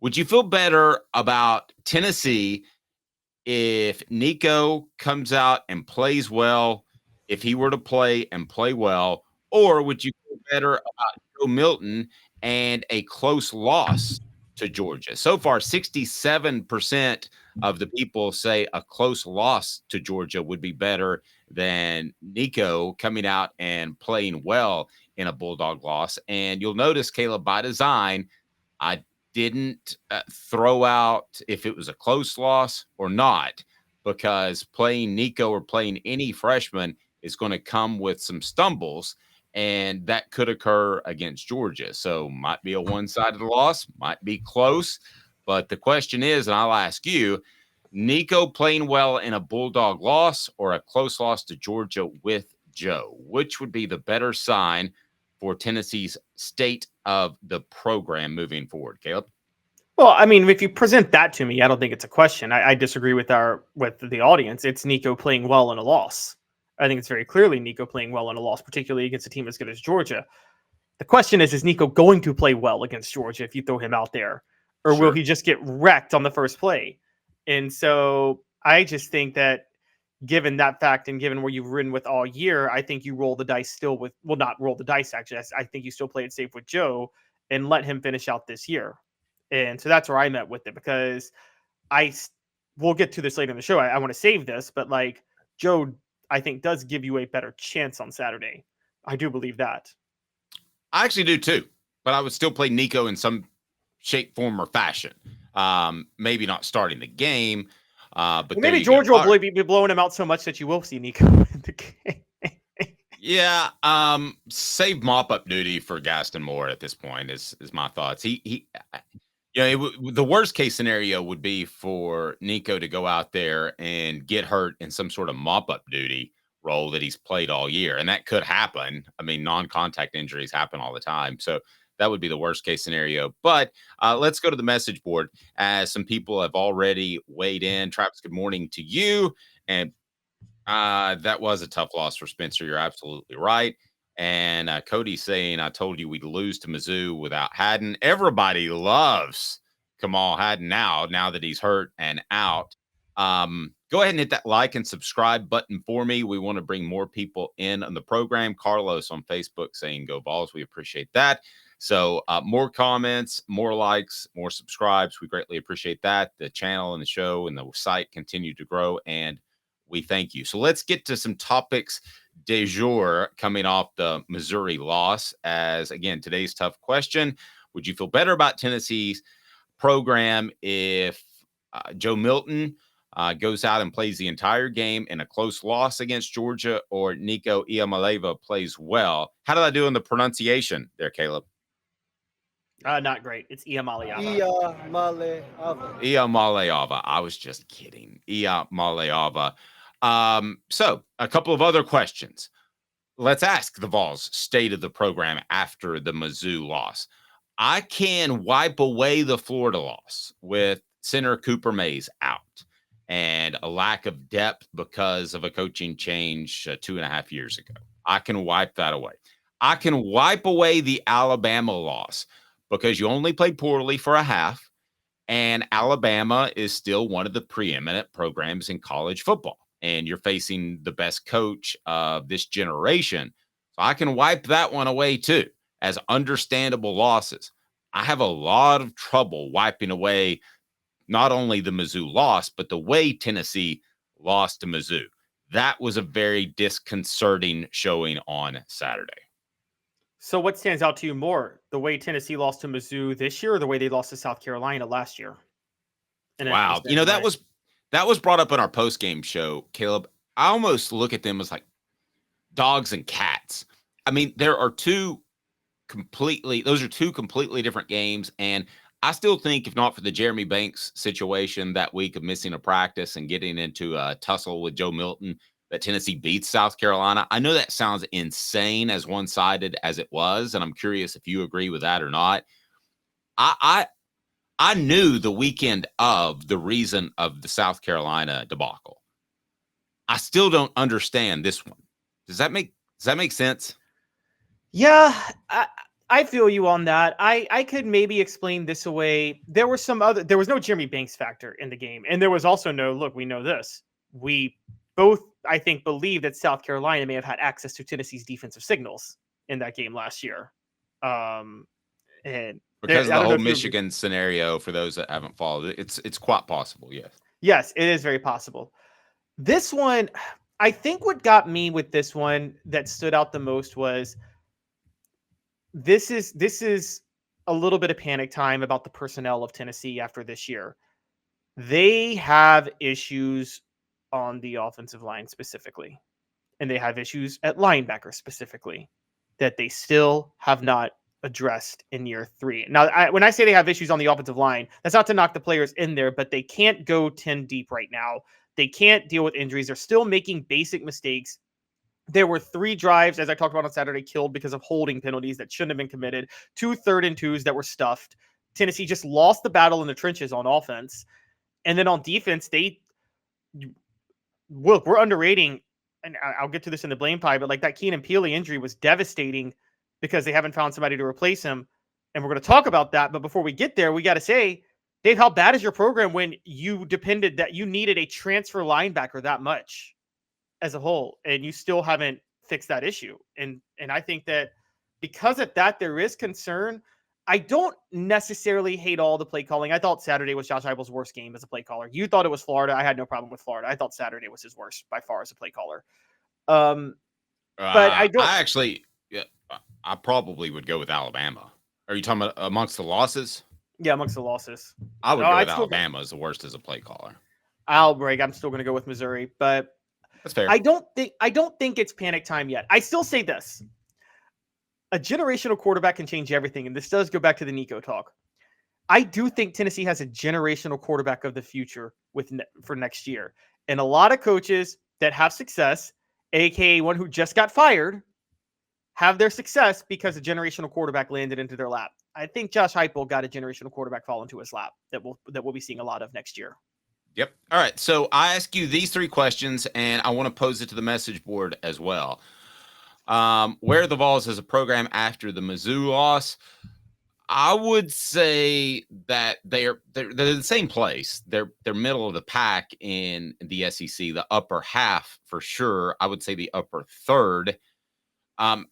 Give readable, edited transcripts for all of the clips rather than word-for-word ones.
Would you feel better about Tennessee if Nico comes out and plays well, if he were to play and play well, or would you feel better about Joe Milton and a close loss to Georgia? So far, 67% of the people say a close loss to Georgia would be better than Nico coming out and playing well in a Bulldog loss. And you'll notice, Caleb, by design, I didn't throw out if it was a close loss or not, because playing Nico or playing any freshman is going to come with some stumbles, and that could occur against Georgia. So might be a one-sided loss, might be close. But the question is, and I'll ask you, Nico playing well in a Bulldog loss or a close loss to Georgia with Joe, which would be the better sign for Tennessee's state of the program moving forward, Caleb? Well, I mean, if you present that to me, I don't think it's a question. I disagree with the audience. It's Nico playing well in a loss. I think it's very clearly Nico playing well in a loss, particularly against a team as good as Georgia. The question is Nico going to play well against Georgia if you throw him out there? Or will he just get wrecked on the first play? And so I just think that given that fact and given where you've ridden with all year, I think you roll the dice still with, well, not roll the dice, actually. I think you still play it safe with Joe and let him finish out this year. And so that's where I'm at with it, because we'll get to this later in the show. I want to save this, but like Joe, I think does give you a better chance on Saturday. I do believe that. I actually do too, but I would still play Nico in some shape, form, or fashion. Maybe not starting the game, but well, maybe Georgia will be blowing him out so much that you will see Nico in the game. Yeah, save mop-up duty for Gaston Moore at this point is my thoughts. The worst case scenario would be for Nico to go out there and get hurt in some sort of mop-up duty role that he's played all year, and that could happen. I mean, non-contact injuries happen all the time, so that would be the worst case scenario. But let's go to the message board, as some people have already weighed in. Travis, good morning to you. And that was a tough loss for Spencer. You're absolutely right. And Cody saying, I told you we'd lose to Mizzou without Haddon. Everybody loves Kamal Haddon now that he's hurt and out. Go ahead and hit that like and subscribe button for me. We want to bring more people in on the program. Carlos on Facebook saying go Vols. We appreciate that. So more comments, more likes, more subscribes. We greatly appreciate that. The channel and the show and the site continue to grow, and we thank you. So let's get to some topics de jour coming off the Missouri loss. As again, today's tough question: would you feel better about Tennessee's program if Joe Milton goes out and plays the entire game in a close loss against Georgia, or Nico Iamaleava plays well? How did I do in the pronunciation there, Caleb? Not great. It's Iamaleava. Iamaleava. I was just kidding. Iamaleava. So a couple of other questions. Let's ask the Vols state of the program after the Mizzou loss. I can wipe away the Florida loss with center Cooper Mays out and a lack of depth because of a coaching change 2.5 years ago. I can wipe that away. I can wipe away the Alabama loss because you only played poorly for a half, and Alabama is still one of the preeminent programs in college football, and you're facing the best coach of this generation. So I can wipe that one away too as understandable losses. I have a lot of trouble wiping away not only the Mizzou loss, but the way Tennessee lost to Mizzou. That was a very disconcerting showing on Saturday. So what stands out to you more, the way Tennessee lost to Mizzou this year or the way they lost to South Carolina last year? Wow. That was brought up in our post-game show, Caleb. I almost look at them as like dogs and cats. I mean, those are two completely different games. And I still think, if not for the Jeremy Banks situation that week of missing a practice and getting into a tussle with Joe Milton, that Tennessee beats South Carolina. I know that sounds insane, as one-sided as it was, and I'm curious if you agree with that or not. I knew the weekend of the reason of the South Carolina debacle. I still don't understand this one. Does that make sense? Yeah, I feel you on that. I could maybe explain this away. There was no Jeremy Banks factor in the game. And there was also no, look, we know this. We both, I think, believe that South Carolina may have had access to Tennessee's defensive signals in that game last year. And Because of I the don't know whole if you Michigan scenario, for those that haven't followed it, it's quite possible, yes. Yes, it is very possible. This one, I think what got me with this one that stood out the most was this is a little bit of panic time about the personnel of Tennessee after this year. They have issues on the offensive line specifically, and they have issues at linebacker specifically that they still have not addressed in year 3. Now, when I say they have issues on the offensive line, that's not to knock the players in there, but they can't go 10 deep right now. They can't deal with injuries. They're still making basic mistakes. There were 3 drives, as I talked about on Saturday, killed because of holding penalties that shouldn't have been committed, 2 third and 2s that were stuffed. Tennessee just lost the battle in the trenches on offense. And then on defense, we're underrating, and I'll get to this in the blame pie, but like that Keenan Peely injury was devastating because they haven't found somebody to replace him. And we're going to talk about that. But before we get there, we got to say, Dave, how bad is your program when you needed a transfer linebacker that much as a whole, and you still haven't fixed that issue? And I think that because of that, there is concern. I don't necessarily hate all the play calling. I thought Saturday was Josh Heupel's worst game as a play caller. You thought it was Florida. I had no problem with Florida. I thought Saturday was his worst by far as a play caller. But I don't. I actually, yeah, I probably would go with Alabama. Are you talking about amongst the losses? Yeah, amongst the losses, I would go with Alabama as the worst as a play caller. I'll break. I'm still going to go with Missouri, but that's fair. I don't think it's panic time yet. I still say this. A generational quarterback can change everything, and this does go back to the Nico talk. I do think Tennessee has a generational quarterback of the future for next year. And a lot of coaches that have success, aka one who just got fired, have their success because a generational quarterback landed into their lap. I think Josh Heupel got a generational quarterback fall into his lap that we'll be seeing a lot of next year. Yep. All right. So I ask you these 3 questions, and I want to pose it to the message board as well. Where are the Vols as a program after the Mizzou loss? I would say that they're in the same place. They're middle of the pack in the SEC, the upper half for sure. I would say the upper third.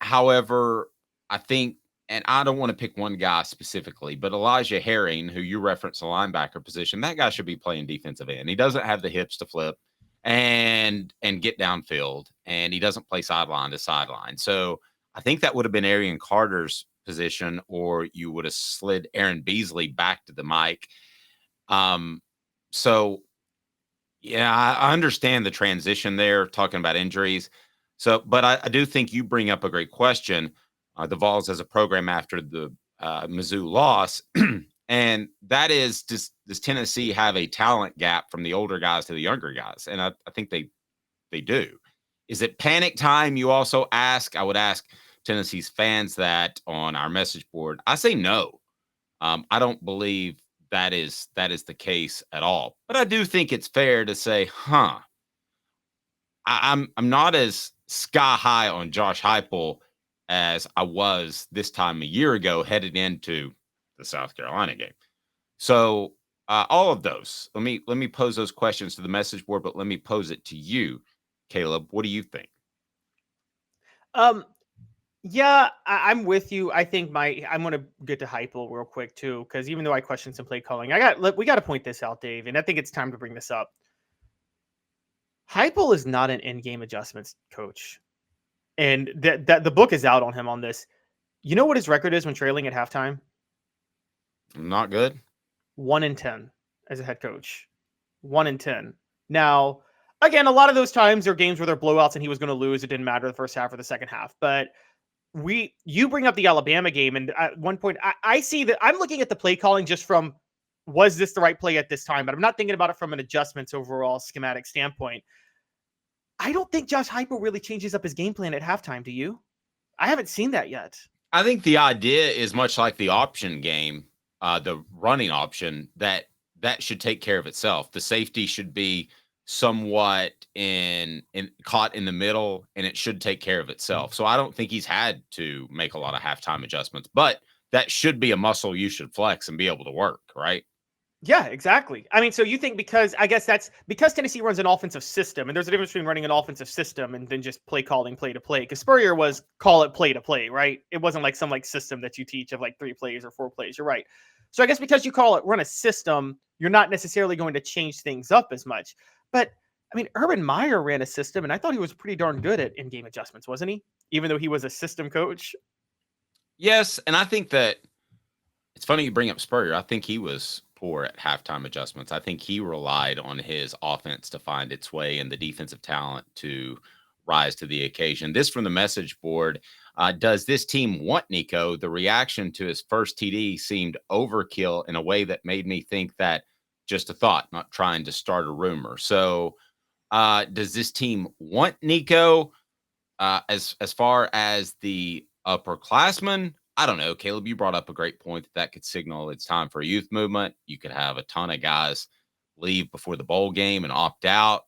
However, I think, and I don't want to pick one guy specifically, but Elijah Herring, who you referenced the linebacker position, that guy should be playing defensive end. He doesn't have the hips to flip and get downfield, and he doesn't play sideline to sideline. So I think that would have been Arian Carter's position, or you would have slid Aaron Beasley back to the mic. So yeah, I understand the transition there, talking about injuries. So, but I do think you bring up a great question. The Vols as a program after the Mizzou loss, and that is, does Tennessee have a talent gap from the older guys to the younger guys? And I think they do. Is it panic time? You also ask. I would ask Tennessee's fans that on our message board. I say no. I don't believe that is the case at all. But I do think it's fair to say, I'm not as sky high on Josh Heupel as I was this time a year ago headed into the South Carolina game. So all of those, let me pose those questions to the message board, but let me pose it to you, Caleb. What do you think? Yeah, I'm with you. I think I'm going to get to Heupel real quick too, because even though I questioned some play calling, we got to point this out, Dave, and I think it's time to bring this up. Heupel is not an in-game adjustments coach, and that the book is out on him on this. You know what his record is when trailing at halftime? Not good. 1-10 as a head coach. 1-10. Now, again, a lot of those times are games where they're blowouts and he was going to lose. It didn't matter the first half or the second half. But you bring up the Alabama game, and at one point, I see that I'm looking at the play calling just from, was this the right play at this time? But I'm not thinking about it from an adjustments overall schematic standpoint. I don't think Josh Heupel really changes up his game plan at halftime. Do you? I haven't seen that yet. I think the idea is much like the option game, the running option, that should take care of itself. The safety should be somewhat in caught in the middle, and it should take care of itself. So I don't think he's had to make a lot of halftime adjustments, but that should be a muscle you should flex and be able to work, right? Yeah, exactly. I mean, so you think because I guess that's because Tennessee runs an offensive system, and there's a difference between running an offensive system and then just play calling play to play. Because Spurrier was call it play to play, right? It wasn't like some like system that you teach of like 3 plays or 4 plays. You're right. So I guess because you call it run a system, you're not necessarily going to change things up as much. But I mean, Urban Meyer ran a system, and I thought he was pretty darn good at in-game adjustments, wasn't he? Even though he was a system coach. Yes, and I think that it's funny you bring up Spurrier. I think he was poor at halftime adjustments. I think he relied on his offense to find its way and the defensive talent to rise to the occasion. This from the message board. Does this team want Nico? The reaction to his first TD seemed overkill in a way that made me think that just a thought, not trying to start a rumor. So, does this team want Nico? As far as the upperclassmen, I don't know. Caleb, you brought up a great point that could signal it's time for a youth movement. You could have a ton of guys leave before the bowl game and opt out.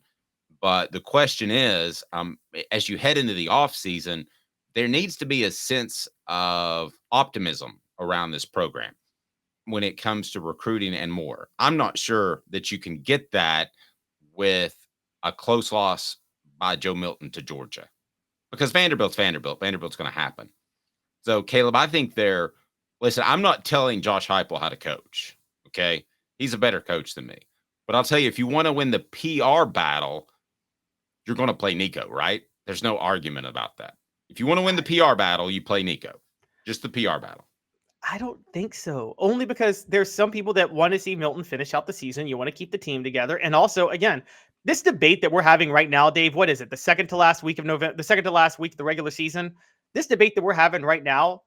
But the question is, as you head into the offseason, there needs to be a sense of optimism around this program when it comes to recruiting and more. I'm not sure that you can get that with a close loss by Joe Milton to Georgia because Vanderbilt's Vanderbilt. Vanderbilt's going to happen. So, Caleb, I think listen, I'm not telling Josh Heupel how to coach. Okay. He's a better coach than me. But I'll tell you, if you want to win the PR battle, you're going to play Nico, right? There's no argument about that. If you want to win the PR battle, you play Nico. Just the PR battle. I don't think so. Only because there's some people that want to see Milton finish out the season. You want to keep the team together. And also, again, this debate that we're having right now, Dave, what is it? The second to last week of November, the second to last week of the regular season. This debate that we're having right now,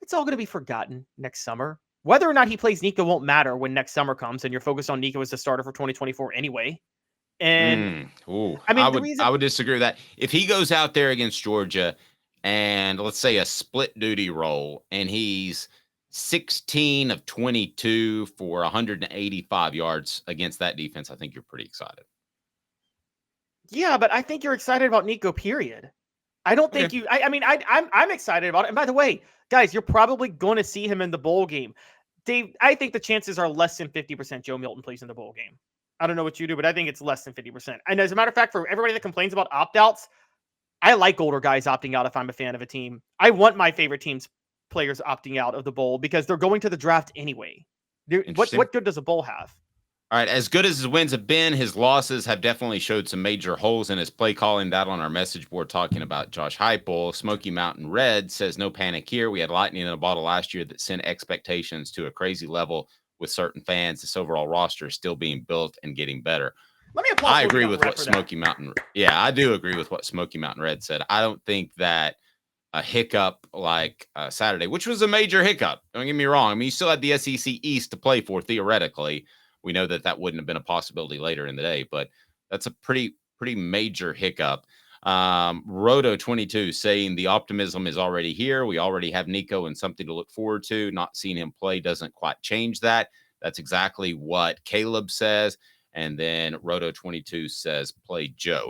it's all going to be forgotten next summer. Whether or not he plays Nico won't matter when next summer comes and you're focused on Nico as the starter for 2024 anyway. And I mean, I would disagree with that. If he goes out there against Georgia and let's say a split duty role and he's 16 of 22 for 185 yards against that defense, I think you're pretty excited. Yeah, but I think you're excited about Nico, period. I don't think I'm excited about it. And by the way, guys, you're probably going to see him in the bowl game. Dave, I think the chances are less than 50% Joe Milton plays in the bowl game. I don't know what you do, but I think it's less than 50%. And as a matter of fact, for everybody that complains about opt-outs, I like older guys opting out if I'm a fan of a team. I want my favorite team's players opting out of the bowl because they're going to the draft anyway. What good does a bowl have? All right, as good as his wins have been, his losses have definitely showed some major holes in his play calling. That on our message board talking about Josh Heupel. Smoky Mountain Red says, no panic here. We had lightning in a bottle last year that sent expectations to a crazy level with certain fans. This overall roster is still being built and getting better. Let me applaud. I agree with what Smoky Mountain. Yeah, I do agree with what Smoky Mountain Red said. I don't think that a hiccup like Saturday, which was a major hiccup. Don't get me wrong. I mean, you still had the SEC East to play for theoretically. We know that wouldn't have been a possibility later in the day, but that's a pretty major hiccup. Roto 22 saying the optimism is already here. We already have Nico and something to look forward to. Not seeing him play doesn't quite change that. That's exactly what Caleb says. And then Roto 22 says, play Joe.